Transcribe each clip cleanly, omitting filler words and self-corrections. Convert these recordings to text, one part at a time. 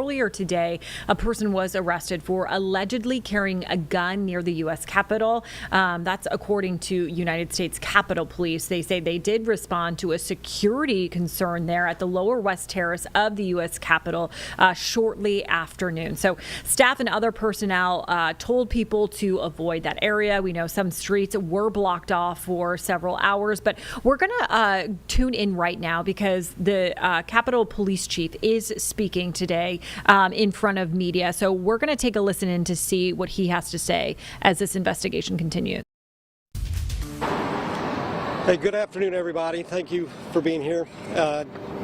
earlier today, a person was arrested for allegedly carrying a gun near the U.S. Capitol. That's according to United States Capitol Police. They say they did respond to a security concern there at the Lower West Terrace of the U.S. Capitol shortly after noon. So staff and other personnel told people to avoid that area. We know some streets were blocked off for several hours, but we're going to tune in right now because the Capitol Police Chief is speaking today in front of media. So we're going to take a listen in to see what he has to say as this investigation continues. Hey, good afternoon, everybody. Thank you for being here.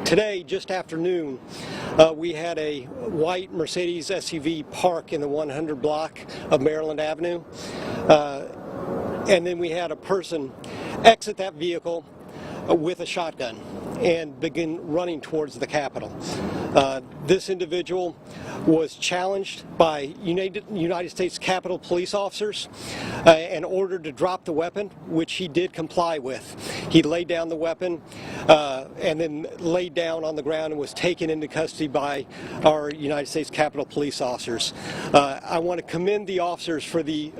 Today, just after noon, we had a white Mercedes SUV park in the 100 block of Maryland Avenue. And then we had a person exit that vehicle with a shotgun and begin running towards the Capitol. This individual was challenged by United States Capitol police officers and ordered to drop the weapon, which he did comply with. He laid down the weapon and then laid down on the ground and was taken into custody by our United States Capitol police officers. I want to commend the officers for the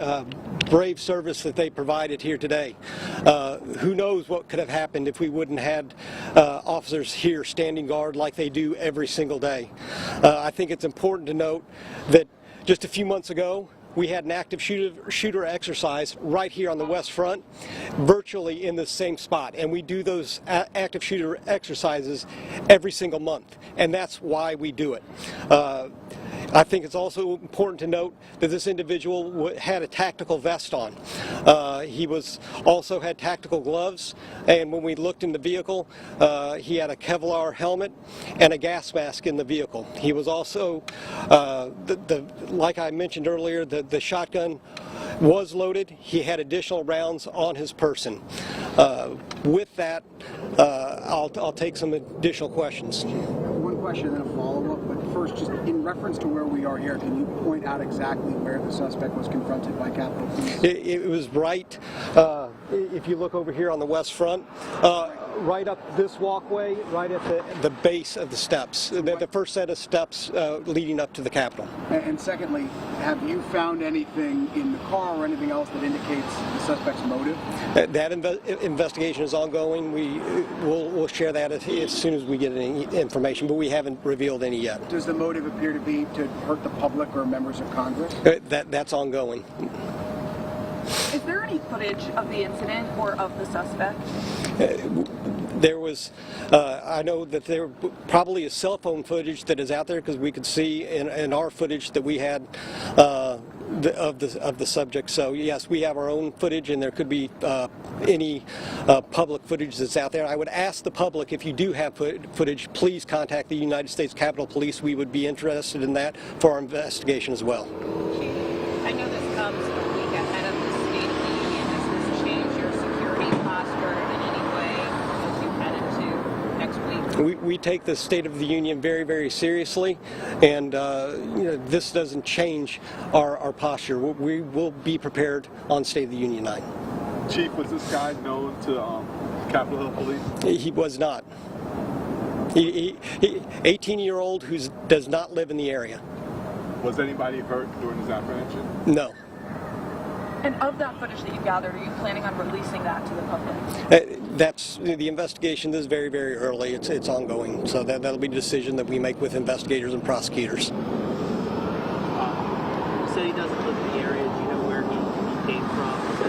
brave service that they provided here today. Who knows what could have happened if we wouldn't had officers here standing guard like they do every single day. I think it's important to note that just a few months ago, we had an active shooter exercise right here on the West Front, virtually in the same spot. And we do those active shooter exercises every single month, and that's why we do it. I think it's also important to note that this individual had a tactical vest on. He also had tactical gloves, and when we looked in the vehicle, he had a Kevlar helmet and a gas mask in the vehicle. He was also, like I mentioned earlier, the shotgun was loaded. He had additional rounds on his person. With that, I'll take some additional questions. One question and then a follow-up, but first, just in reference to where we are here, can you point out exactly where the suspect was confronted by Capitol Police? It was right, if you look over here on the West Front, right up this walkway, right at the base of the steps, the first set of steps leading up to the Capitol. And secondly, have you found anything in the car or anything else that indicates the suspect's motive? That investigation is ongoing. We'll share that as soon as we get any information, but we haven't revealed any yet. Does the motive appear to be to hurt the public or members of Congress? That's ongoing. Is there any footage of the incident or of the suspect? There was, I know that there probably is cell phone footage that is out there because we could see in our footage that we had of the subject. So yes, we have our own footage, and there could be any public footage that's out there. I would ask the public, if you do have footage, please contact the United States Capitol Police. We would be interested in that for our investigation as well. I know this comes a week ahead of the State of the Union. Does this change your security posture in any way as you head into next week? We take the State of the Union very, very seriously, and this doesn't change our posture. We will be prepared on State of the Union night. Chief, was this guy known to Capitol Hill Police? He was not. He 18-year-old who does not live in the area. Was anybody hurt during his apprehension? No. And of that footage that you gathered, are you planning on releasing that to the public? That's the investigation is very, very early. It's ongoing, so that'll be a decision that we make with investigators and prosecutors. You said he doesn't live in the area. Do you know where he came from this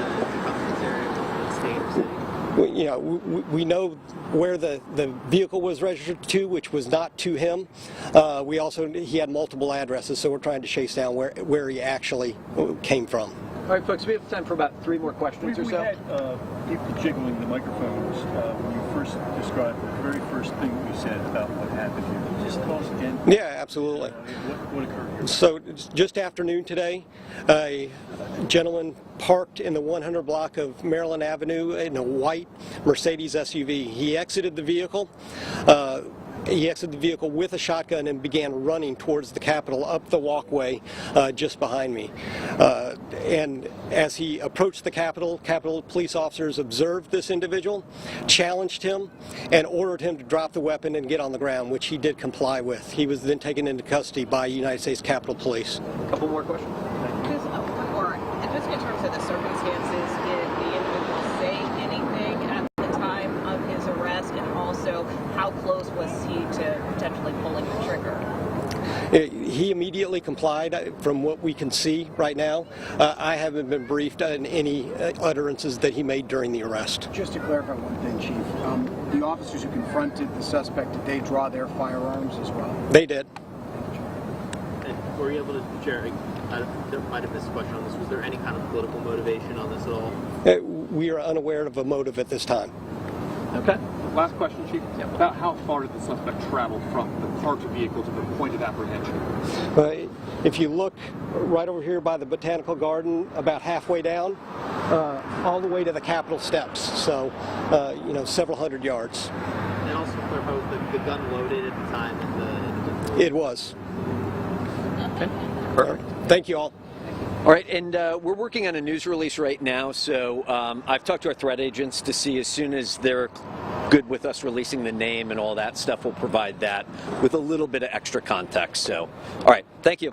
area, what state or city? We know where the vehicle was registered to, which was not to him. He had multiple addresses, so we're trying to chase down where he actually came from. All right, folks, we have time for about 3 more questions or so. We had people jiggling the microphones when you first described the very first thing you said about what happened here. Can you just tell us again? Yeah, absolutely. What occurred here? So just afternoon today, a gentleman parked in the 100 block of Maryland Avenue in a white Mercedes SUV. He exited the vehicle, He exited the vehicle with a shotgun and began running towards the Capitol up the walkway just behind me. And as he approached the Capitol police officers observed this individual, challenged him, and ordered him to drop the weapon and get on the ground, which he did comply with. He was then taken into custody by United States Capitol Police. A couple more questions. Just in terms of the circumstances, did the individual say anything at the time of his arrest, and also how close was he to potentially pulling the trigger? He immediately complied from what we can see right now. I haven't been briefed on any utterances that he made during the arrest. Just to clarify one thing, Chief, the officers who confronted the suspect, did they draw their firearms as well? They did. And were you able to share, there might have missed a question on this, was there any kind of political motivation on this at all? We are unaware of a motive at this time. Okay. Last question, Chief. About how far did the suspect travel from the parked vehicle to the point of apprehension? If you look right over here by the Botanical Garden, about halfway down, all the way to the Capitol steps, so several hundred yards. And also clarify, was the gun loaded at the time that the individual... It was. Okay. Perfect. Thank you all. All right, and we're working on a news release right now, so I've talked to our threat agents to see as soon as they're good with us releasing the name and all that stuff, we'll provide that with a little bit of extra context. So, all right, thank you.